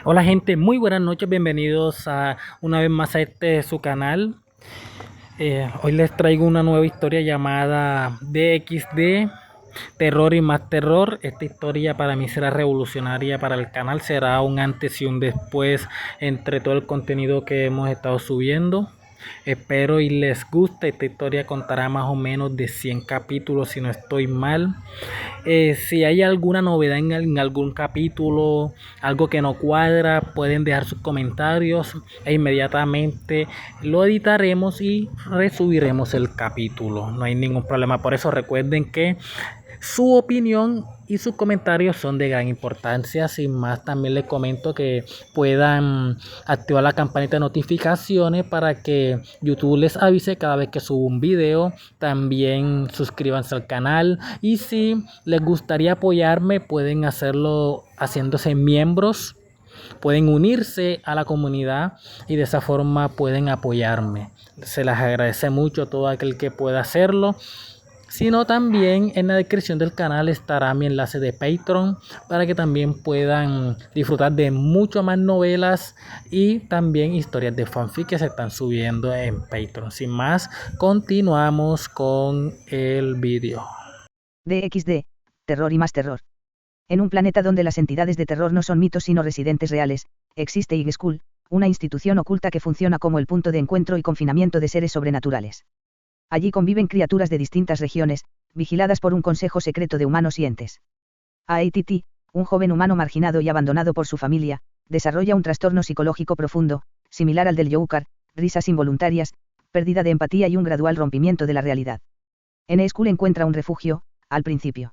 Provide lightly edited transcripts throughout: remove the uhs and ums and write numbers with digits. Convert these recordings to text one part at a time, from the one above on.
Hola gente, muy buenas noches, bienvenidos a una vez más a su canal. Hoy les traigo una nueva historia llamada DXD, Terror y más terror. Esta historia para mí será revolucionaria para el canal, será un antes y un después entre todo el contenido que hemos estado subiendo. Espero y les guste. Esta historia contará más o menos de 100 capítulos si no estoy mal. Si hay alguna novedad en algún capítulo, algo que no cuadra, pueden dejar sus comentarios e inmediatamente lo editaremos y resubiremos el capítulo. No hay ningún problema. Por eso recuerden que su opinión y sus comentarios son de gran importancia. Sin más, también les comento que puedan activar la campanita de notificaciones para que YouTube les avise cada vez que subo un video. También suscríbanse al canal y si les gustaría apoyarme pueden hacerlo haciéndose miembros. Pueden unirse a la comunidad y de esa forma pueden apoyarme. Se les agradece mucho a todo aquel que pueda hacerlo. Sino también en la descripción del canal estará mi enlace de Patreon para que también puedan disfrutar de mucho más novelas y también historias de fanfic que se están subiendo en Patreon. Sin más, continuamos con el vídeo. DXD, terror y más terror. En un planeta donde las entidades de terror no son mitos sino residentes reales, existe Ig-School, una institución oculta que funciona como el punto de encuentro y confinamiento de seres sobrenaturales. Allí conviven criaturas de distintas regiones, vigiladas por un consejo secreto de humanos y entes. ATT, un joven humano marginado y abandonado por su familia, desarrolla un trastorno psicológico profundo, similar al del Joker, risas involuntarias, pérdida de empatía y un gradual rompimiento de la realidad. En E-School encuentra un refugio, al principio.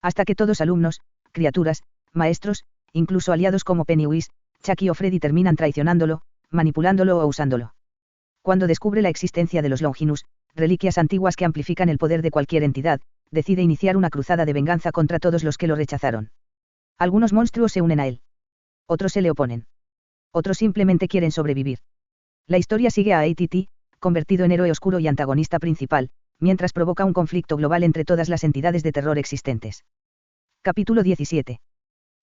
Hasta que todos alumnos, criaturas, maestros, incluso aliados como Pennywise, Chucky o Freddy terminan traicionándolo, manipulándolo o usándolo. Cuando descubre la existencia de los Longinus, reliquias antiguas que amplifican el poder de cualquier entidad, decide iniciar una cruzada de venganza contra todos los que lo rechazaron. Algunos monstruos se unen a él. Otros se le oponen. Otros simplemente quieren sobrevivir. La historia sigue a ATT, convertido en héroe oscuro y antagonista principal, mientras provoca un conflicto global entre todas las entidades de terror existentes. Capítulo 17.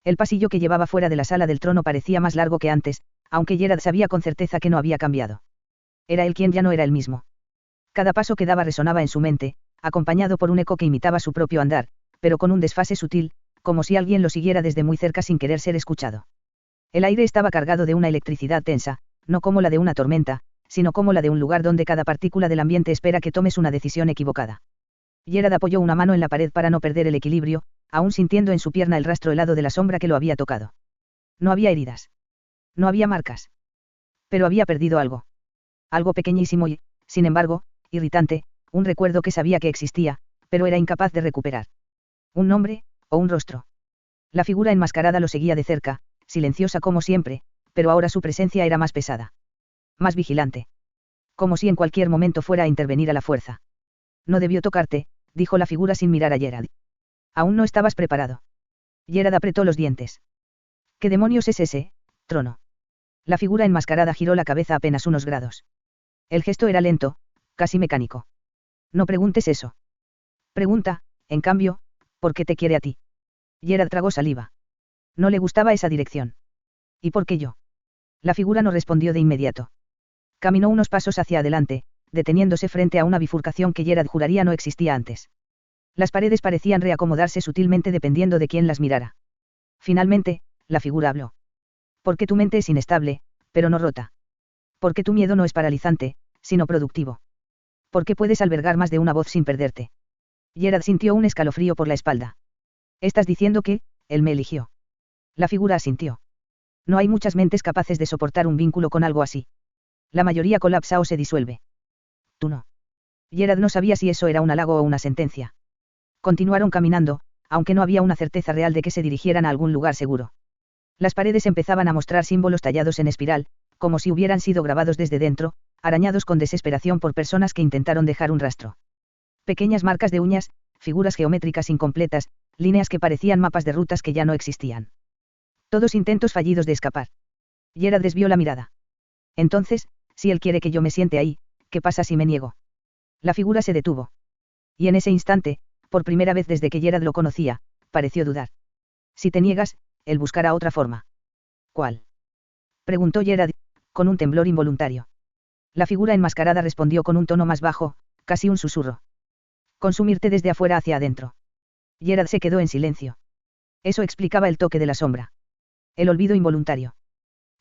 El pasillo que llevaba fuera de la sala del trono parecía más largo que antes, aunque Gerard sabía con certeza que no había cambiado. Era él quien ya no era el mismo. Cada paso que daba resonaba en su mente, acompañado por un eco que imitaba su propio andar, pero con un desfase sutil, como si alguien lo siguiera desde muy cerca sin querer ser escuchado. El aire estaba cargado de una electricidad tensa, no como la de una tormenta, sino como la de un lugar donde cada partícula del ambiente espera que tomes una decisión equivocada. Gerard apoyó una mano en la pared para no perder el equilibrio, aún sintiendo en su pierna el rastro helado de la sombra que lo había tocado. No había heridas. No había marcas. Pero había perdido algo. Algo pequeñísimo y, sin embargo, irritante, un recuerdo que sabía que existía, pero era incapaz de recuperar. Un nombre, o un rostro. La figura enmascarada lo seguía de cerca, silenciosa como siempre, pero ahora su presencia era más pesada. Más vigilante. Como si en cualquier momento fuera a intervenir a la fuerza. No debió tocarte, dijo la figura sin mirar a Gerard. Aún no estabas preparado. Gerard apretó los dientes. ¿Qué demonios es ese, trono? La figura enmascarada giró la cabeza apenas unos grados. El gesto era lento, casi mecánico. No preguntes eso. Pregunta, en cambio, ¿por qué te quiere a ti? Gerard tragó saliva. No le gustaba esa dirección. ¿Y por qué yo? La figura no respondió de inmediato. Caminó unos pasos hacia adelante, deteniéndose frente a una bifurcación que Gerard juraría no existía antes. Las paredes parecían reacomodarse sutilmente dependiendo de quién las mirara. Finalmente, la figura habló. Porque tu mente es inestable, pero no rota. Porque tu miedo no es paralizante, sino productivo. Porque puedes albergar más de una voz sin perderte. Gerard sintió un escalofrío por la espalda. Estás diciendo que, él me eligió. La figura asintió. No hay muchas mentes capaces de soportar un vínculo con algo así. La mayoría colapsa o se disuelve. Tú no. Gerard no sabía si eso era un halago o una sentencia. Continuaron caminando, aunque no había una certeza real de que se dirigieran a algún lugar seguro. Las paredes empezaban a mostrar símbolos tallados en espiral, como si hubieran sido grabados desde dentro, arañados con desesperación por personas que intentaron dejar un rastro. Pequeñas marcas de uñas, figuras geométricas incompletas, líneas que parecían mapas de rutas que ya no existían. Todos intentos fallidos de escapar. Gerard desvió la mirada. Entonces, si él quiere que yo me siente ahí, ¿qué pasa si me niego? La figura se detuvo. Y en ese instante, por primera vez desde que Gerard lo conocía, pareció dudar. Si te niegas, él buscará otra forma. ¿Cuál? Preguntó Gerard, con un temblor involuntario. La figura enmascarada respondió con un tono más bajo, casi un susurro. Consumirte desde afuera hacia adentro. Gerard se quedó en silencio. Eso explicaba el toque de la sombra. El olvido involuntario.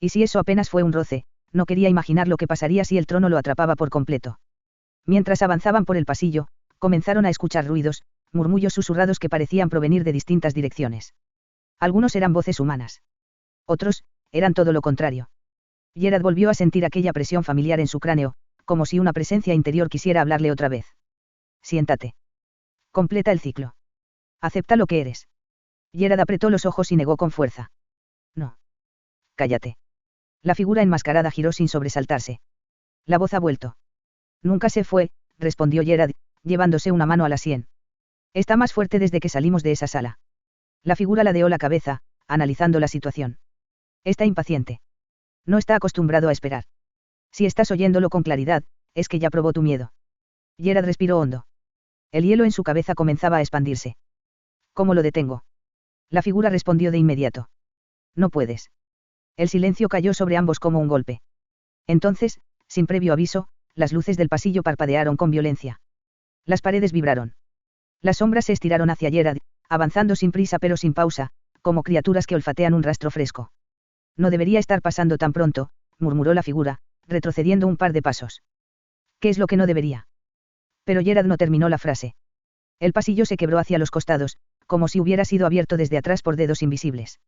Y si eso apenas fue un roce, no quería imaginar lo que pasaría si el trono lo atrapaba por completo. Mientras avanzaban por el pasillo, comenzaron a escuchar ruidos, murmullos susurrados que parecían provenir de distintas direcciones. Algunos eran voces humanas. Otros, eran todo lo contrario. Gerard volvió a sentir aquella presión familiar en su cráneo, como si una presencia interior quisiera hablarle otra vez. Siéntate. Completa el ciclo. Acepta lo que eres. Gerard apretó los ojos y negó con fuerza. No. Cállate. La figura enmascarada giró sin sobresaltarse. La voz ha vuelto. Nunca se fue, respondió Gerard, llevándose una mano a la sien. Está más fuerte desde que salimos de esa sala. La figura ladeó la cabeza, analizando la situación. Está impaciente. No está acostumbrado a esperar. Si estás oyéndolo con claridad, es que ya probó tu miedo. Gerard respiró hondo. El hielo en su cabeza comenzaba a expandirse. ¿Cómo lo detengo? La figura respondió de inmediato. No puedes. El silencio cayó sobre ambos como un golpe. Entonces, sin previo aviso, las luces del pasillo parpadearon con violencia. Las paredes vibraron. Las sombras se estiraron hacia Gerard, avanzando sin prisa pero sin pausa, como criaturas que olfatean un rastro fresco. No debería estar pasando tan pronto, murmuró la figura, retrocediendo un par de pasos. ¿Qué es lo que no debería? Pero Gerard no terminó la frase. El pasillo se quebró hacia los costados, como si hubiera sido abierto desde atrás por dedos invisibles.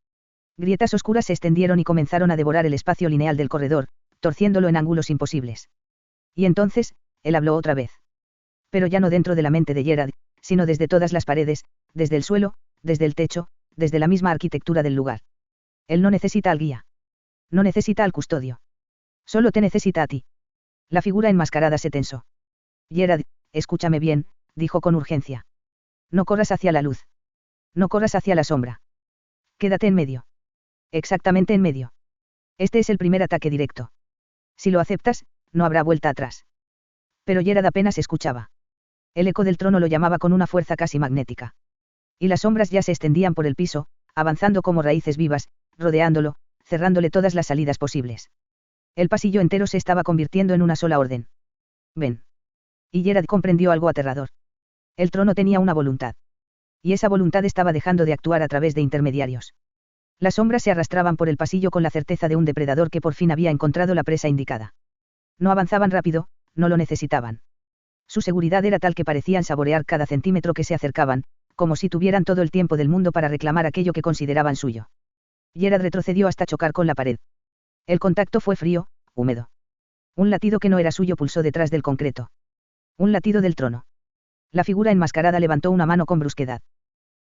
Grietas oscuras se extendieron y comenzaron a devorar el espacio lineal del corredor, torciéndolo en ángulos imposibles. Y entonces, él habló otra vez. Pero ya no dentro de la mente de Gerard, sino desde todas las paredes, desde el suelo, desde el techo, desde la misma arquitectura del lugar. Él no necesita al guía. No necesita al custodio. Solo te necesita a ti. La figura enmascarada se tensó. Gerard, escúchame bien, dijo con urgencia. No corras hacia la luz. No corras hacia la sombra. Quédate en medio. Exactamente en medio. Este es el primer ataque directo. Si lo aceptas, no habrá vuelta atrás. Pero Gerard apenas escuchaba. El eco del trono lo llamaba con una fuerza casi magnética. Y las sombras ya se extendían por el piso, avanzando como raíces vivas, rodeándolo, cerrándole todas las salidas posibles. El pasillo entero se estaba convirtiendo en una sola orden. Ven. Y Gerard comprendió algo aterrador. El trono tenía una voluntad. Y esa voluntad estaba dejando de actuar a través de intermediarios. Las sombras se arrastraban por el pasillo con la certeza de un depredador que por fin había encontrado la presa indicada. No avanzaban rápido, no lo necesitaban. Su seguridad era tal que parecían saborear cada centímetro que se acercaban, como si tuvieran todo el tiempo del mundo para reclamar aquello que consideraban suyo. Gerard retrocedió hasta chocar con la pared. El contacto fue frío, húmedo. Un latido que no era suyo pulsó detrás del concreto. Un latido del trono. La figura enmascarada levantó una mano con brusquedad.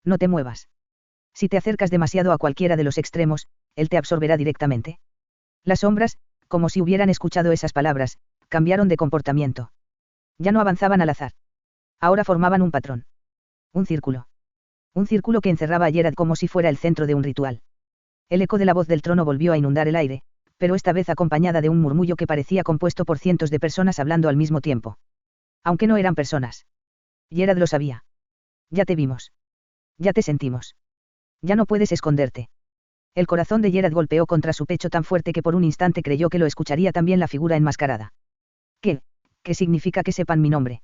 No te muevas. Si te acercas demasiado a cualquiera de los extremos, él te absorberá directamente. Las sombras, como si hubieran escuchado esas palabras, cambiaron de comportamiento. Ya no avanzaban al azar. Ahora formaban un patrón. Un círculo. Un círculo que encerraba a Gerard como si fuera el centro de un ritual. El eco de la voz del trono volvió a inundar el aire, pero esta vez acompañada de un murmullo que parecía compuesto por cientos de personas hablando al mismo tiempo. Aunque no eran personas. Gerard lo sabía. Ya te vimos. Ya te sentimos. Ya no puedes esconderte. El corazón de Gerard golpeó contra su pecho tan fuerte que por un instante creyó que lo escucharía también la figura enmascarada. ¿Qué significa que sepan mi nombre?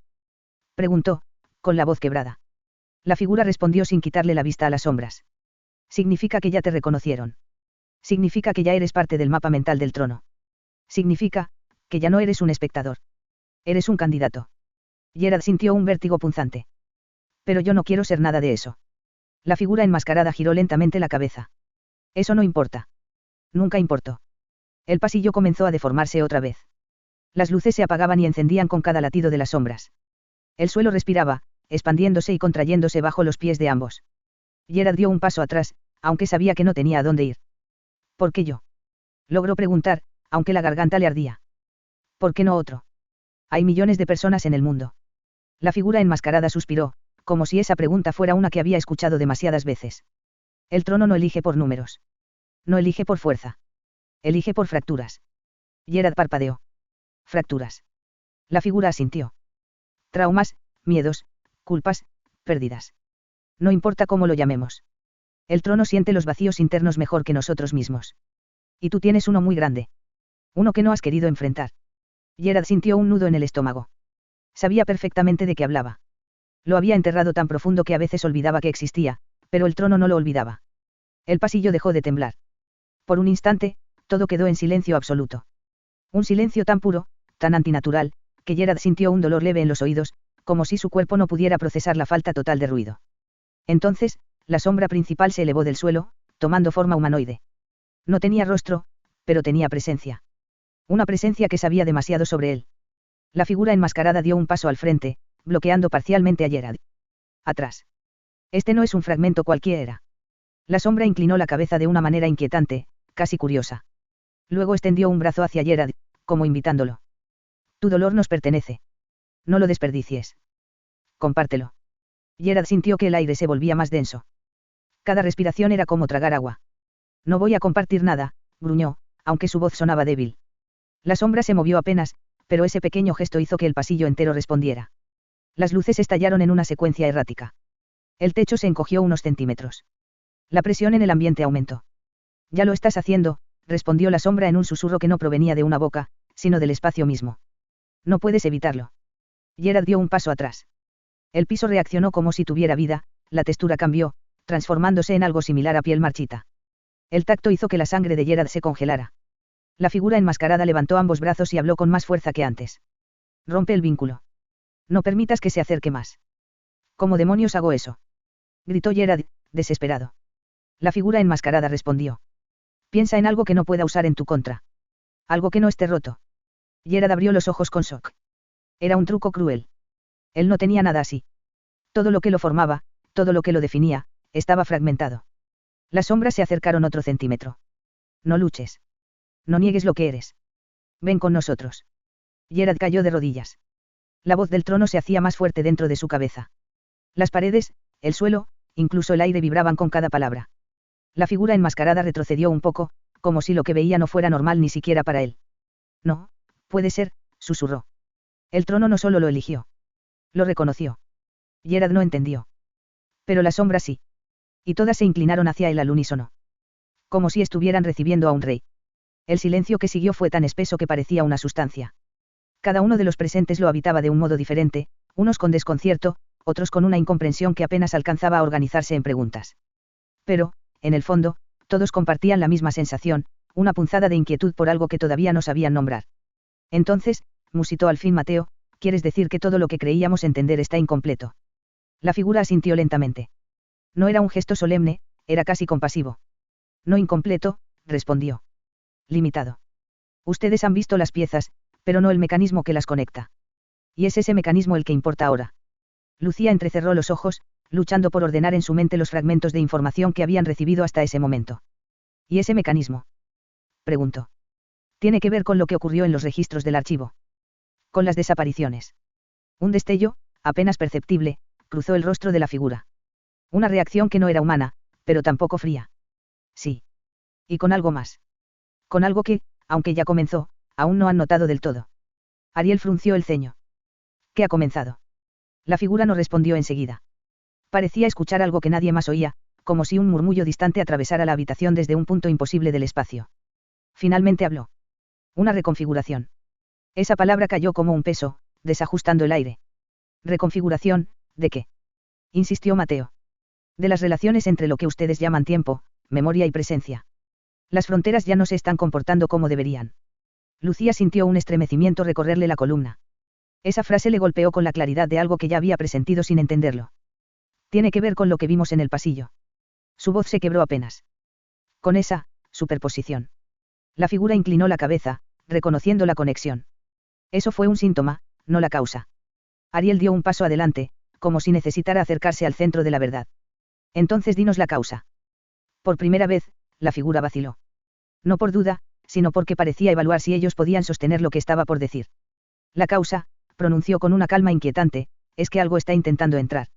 Preguntó, con la voz quebrada. La figura respondió sin quitarle la vista a las sombras. Significa que ya te reconocieron. Significa que ya eres parte del mapa mental del trono. Significa, que ya no eres un espectador. Eres un candidato. Gerard sintió un vértigo punzante. Pero yo no quiero ser nada de eso. La figura enmascarada giró lentamente la cabeza. Eso no importa. Nunca importó. El pasillo comenzó a deformarse otra vez. Las luces se apagaban y encendían con cada latido de las sombras. El suelo respiraba, expandiéndose y contrayéndose bajo los pies de ambos. Gerard dio un paso atrás, aunque sabía que no tenía a dónde ir. ¿Por qué yo? Logró preguntar, aunque la garganta le ardía. ¿Por qué no otro? Hay millones de personas en el mundo. La figura enmascarada suspiró, como si esa pregunta fuera una que había escuchado demasiadas veces. El trono no elige por números. No elige por fuerza. Elige por fracturas. Gerard parpadeó. Fracturas. La figura asintió. Traumas, miedos, culpas, pérdidas. No importa cómo lo llamemos. El trono siente los vacíos internos mejor que nosotros mismos. Y tú tienes uno muy grande. Uno que no has querido enfrentar. Gerard sintió un nudo en el estómago. Sabía perfectamente de qué hablaba. Lo había enterrado tan profundo que a veces olvidaba que existía, pero el trono no lo olvidaba. El pasillo dejó de temblar. Por un instante, todo quedó en silencio absoluto. Un silencio tan puro, tan antinatural, que Gerard sintió un dolor leve en los oídos, como si su cuerpo no pudiera procesar la falta total de ruido. Entonces, la sombra principal se elevó del suelo, tomando forma humanoide. No tenía rostro, pero tenía presencia. Una presencia que sabía demasiado sobre él. La figura enmascarada dio un paso al frente, bloqueando parcialmente a Gerard. Atrás. Este no es un fragmento cualquiera. La sombra inclinó la cabeza de una manera inquietante, casi curiosa. Luego extendió un brazo hacia Gerard, como invitándolo. Tu dolor nos pertenece. No lo desperdicies. Compártelo. Gerard sintió que el aire se volvía más denso. Cada respiración era como tragar agua. No voy a compartir nada, gruñó, aunque su voz sonaba débil. La sombra se movió apenas, pero ese pequeño gesto hizo que el pasillo entero respondiera. Las luces estallaron en una secuencia errática. El techo se encogió unos centímetros. La presión en el ambiente aumentó. Ya lo estás haciendo, respondió la sombra en un susurro que no provenía de una boca, sino del espacio mismo. No puedes evitarlo. Gerard dio un paso atrás. El piso reaccionó como si tuviera vida, la textura cambió, transformándose en algo similar a piel marchita. El tacto hizo que la sangre de Gerard se congelara. La figura enmascarada levantó ambos brazos y habló con más fuerza que antes. Rompe el vínculo. No permitas que se acerque más. ¿Cómo demonios hago eso? Gritó Gerard, desesperado. La figura enmascarada respondió. Piensa en algo que no pueda usar en tu contra. Algo que no esté roto. Gerard abrió los ojos con shock. Era un truco cruel. Él no tenía nada así. Todo lo que lo formaba, todo lo que lo definía, estaba fragmentado. Las sombras se acercaron otro centímetro. No luches. No niegues lo que eres. Ven con nosotros. Gerard cayó de rodillas. La voz del trono se hacía más fuerte dentro de su cabeza. Las paredes, el suelo, incluso el aire vibraban con cada palabra. La figura enmascarada retrocedió un poco, como si lo que veía no fuera normal ni siquiera para él. No, puede ser, susurró. El trono no solo lo eligió. Lo reconoció. Gerard no entendió. Pero la sombra sí. Y todas se inclinaron hacia él al unísono. Como si estuvieran recibiendo a un rey. El silencio que siguió fue tan espeso que parecía una sustancia. Cada uno de los presentes lo habitaba de un modo diferente, unos con desconcierto, otros con una incomprensión que apenas alcanzaba a organizarse en preguntas. Pero, en el fondo, todos compartían la misma sensación, una punzada de inquietud por algo que todavía no sabían nombrar. Entonces, musitó al fin Mateo, ¿quieres decir que todo lo que creíamos entender está incompleto? La figura asintió lentamente. No era un gesto solemne, era casi compasivo. No incompleto, respondió. Limitado. Ustedes han visto las piezas, pero no el mecanismo que las conecta. Y es ese mecanismo el que importa ahora. Lucía entrecerró los ojos, luchando por ordenar en su mente los fragmentos de información que habían recibido hasta ese momento. ¿Y ese mecanismo? Preguntó. Tiene que ver con lo que ocurrió en los registros del archivo. Con las desapariciones. Un destello, apenas perceptible, cruzó el rostro de la figura. Una reacción que no era humana, pero tampoco fría. Sí. Y con algo más. Con algo que, aunque ya comenzó, aún no han notado del todo. Ariel frunció el ceño. ¿Qué ha comenzado? La figura no respondió enseguida. Parecía escuchar algo que nadie más oía, como si un murmullo distante atravesara la habitación desde un punto imposible del espacio. Finalmente habló. Una reconfiguración. Esa palabra cayó como un peso, desajustando el aire. ¿Reconfiguración, de qué? Insistió Mateo. De las relaciones entre lo que ustedes llaman tiempo, memoria y presencia. Las fronteras ya no se están comportando como deberían. Lucía sintió un estremecimiento recorrerle la columna. Esa frase le golpeó con la claridad de algo que ya había presentido sin entenderlo. Tiene que ver con lo que vimos en el pasillo. Su voz se quebró apenas. Con esa superposición. La figura inclinó la cabeza, reconociendo la conexión. Eso fue un síntoma, no la causa. Ariel dio un paso adelante, como si necesitara acercarse al centro de la verdad. Entonces dinos la causa. Por primera vez, la figura vaciló. No por duda, sino porque parecía evaluar si ellos podían sostener lo que estaba por decir. La causa, pronunció con una calma inquietante, es que algo está intentando entrar.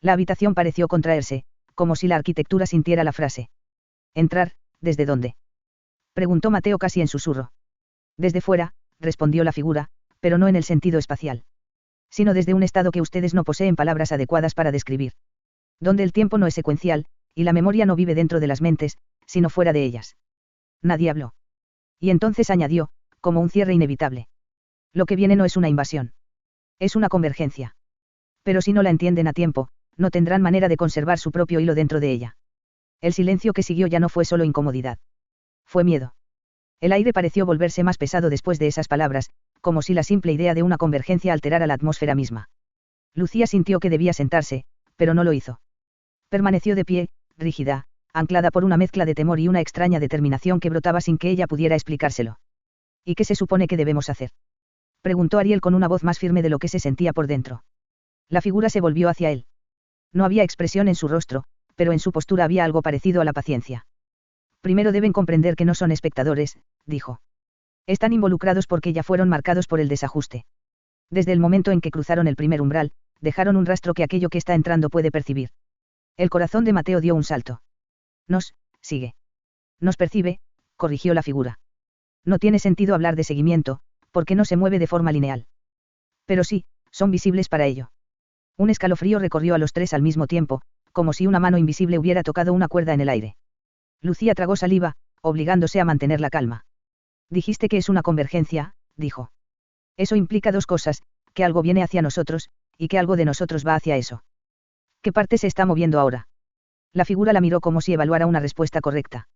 La habitación pareció contraerse, como si la arquitectura sintiera la frase. ¿Entrar, desde dónde? Preguntó Mateo casi en susurro. Desde fuera, respondió la figura, pero no en el sentido espacial. Sino desde un estado que ustedes no poseen palabras adecuadas para describir. Donde el tiempo no es secuencial, y la memoria no vive dentro de las mentes, sino fuera de ellas. Nadie habló. Y entonces añadió, como un cierre inevitable. Lo que viene no es una invasión. Es una convergencia. Pero si no la entienden a tiempo, no tendrán manera de conservar su propio hilo dentro de ella. El silencio que siguió ya no fue solo incomodidad. Fue miedo. El aire pareció volverse más pesado después de esas palabras, como si la simple idea de una convergencia alterara la atmósfera misma. Lucía sintió que debía sentarse, pero no lo hizo. Permaneció de pie, rígida, anclada por una mezcla de temor y una extraña determinación que brotaba sin que ella pudiera explicárselo. ¿Y qué se supone que debemos hacer?, preguntó Ariel con una voz más firme de lo que se sentía por dentro. La figura se volvió hacia él. No había expresión en su rostro, pero en su postura había algo parecido a la paciencia. Primero deben comprender que no son espectadores, dijo. Están involucrados porque ya fueron marcados por el desajuste. Desde el momento en que cruzaron el primer umbral, dejaron un rastro que aquello que está entrando puede percibir. El corazón de Mateo dio un salto. Sigue. Nos percibe, corrigió la figura. No tiene sentido hablar de seguimiento, porque no se mueve de forma lineal. Pero sí, son visibles para ello. Un escalofrío recorrió a los tres al mismo tiempo, como si una mano invisible hubiera tocado una cuerda en el aire. Lucía tragó saliva, obligándose a mantener la calma. Dijiste que es una convergencia, dijo. Eso implica dos cosas, que algo viene hacia nosotros, y que algo de nosotros va hacia eso. ¿Qué parte se está moviendo ahora? La figura la miró como si evaluara una respuesta correcta.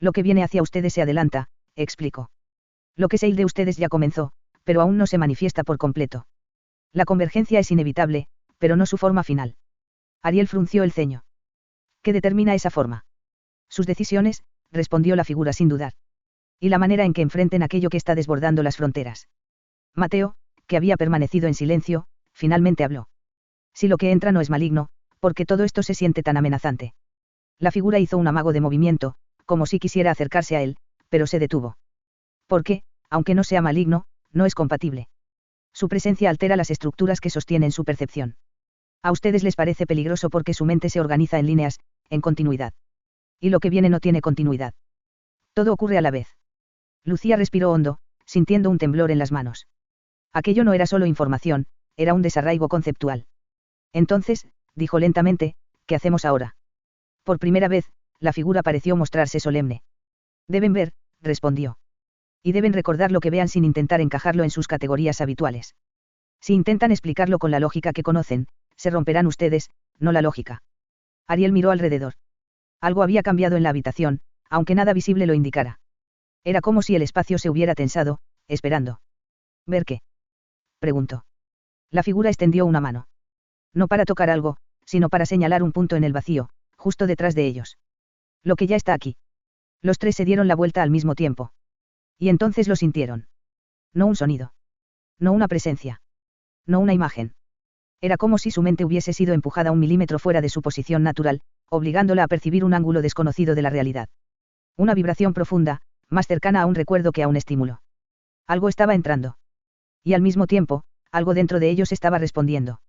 Lo que viene hacia ustedes se adelanta, explicó. Lo que se de ustedes ya comenzó, pero aún no se manifiesta por completo. La convergencia es inevitable, pero no su forma final. Ariel frunció el ceño. ¿Qué determina esa forma? Sus decisiones, respondió la figura sin dudar. Y la manera en que enfrenten aquello que está desbordando las fronteras. Mateo, que había permanecido en silencio, finalmente habló. Si lo que entra no es maligno, ¿por qué todo esto se siente tan amenazante? La figura hizo un amago de movimiento, como si quisiera acercarse a él, pero se detuvo. Porque, aunque no sea maligno, no es compatible. Su presencia altera las estructuras que sostienen su percepción. A ustedes les parece peligroso porque su mente se organiza en líneas, en continuidad. Y lo que viene no tiene continuidad. Todo ocurre a la vez. Lucía respiró hondo, sintiendo un temblor en las manos. Aquello no era solo información, era un desarraigo conceptual. Entonces, dijo lentamente, ¿qué hacemos ahora? Por primera vez, la figura pareció mostrarse solemne. Deben ver, respondió. Y deben recordar lo que vean sin intentar encajarlo en sus categorías habituales. Si intentan explicarlo con la lógica que conocen, se romperán ustedes, no la lógica. Ariel miró alrededor. Algo había cambiado en la habitación, aunque nada visible lo indicara. Era como si el espacio se hubiera tensado, esperando. ¿Ver qué?, preguntó. La figura extendió una mano. No para tocar algo, sino para señalar un punto en el vacío, justo detrás de ellos. Lo que ya está aquí. Los tres se dieron la vuelta al mismo tiempo. Y entonces lo sintieron. No un sonido. No una presencia. No una imagen. Era como si su mente hubiese sido empujada un milímetro fuera de su posición natural, obligándola a percibir un ángulo desconocido de la realidad. Una vibración profunda, más cercana a un recuerdo que a un estímulo. Algo estaba entrando. Y al mismo tiempo, algo dentro de ellos estaba respondiendo.